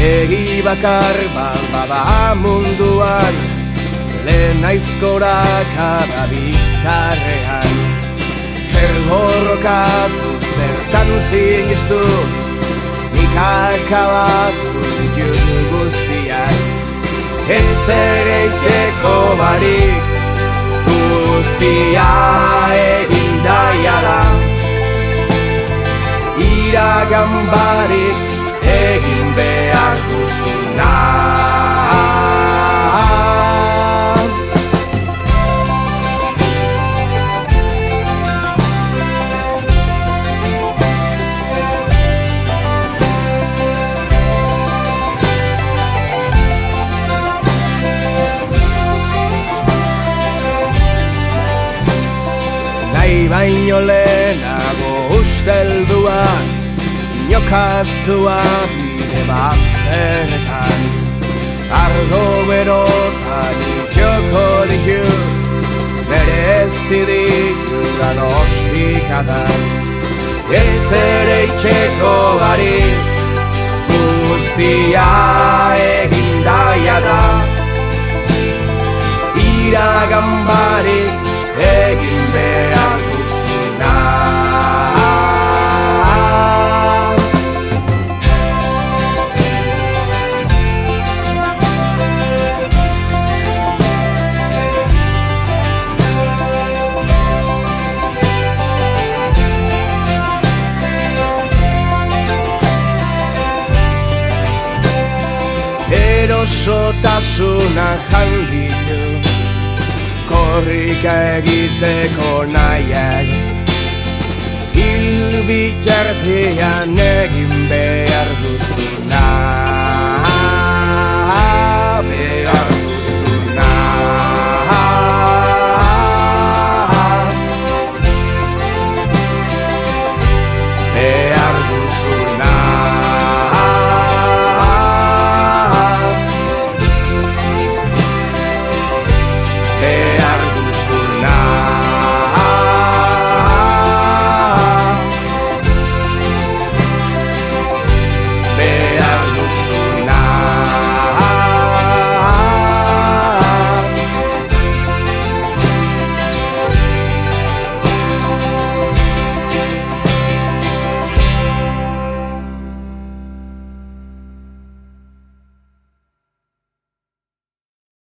Egi bakar bada munduan, lehen aizkorakada bizkarrean. Zer borrokatu, zertan sinestu, nik akabatu ditut guztiak. Ez ere iteko barik, guztia egin daia da. Iragan barik, egin behar duzuna. Nahi baino lehenago ustelduan, inokaztua bide bazteretan. Ardo berotan itxoko ditut, merezi ditudan ostikadan. Ez ere itxeko barik, guztia egin daia da. Iragan barik, egin behar duzuna. Erosotasuna janditu, korrika egiteko nahiak, hil bitartean egin behar.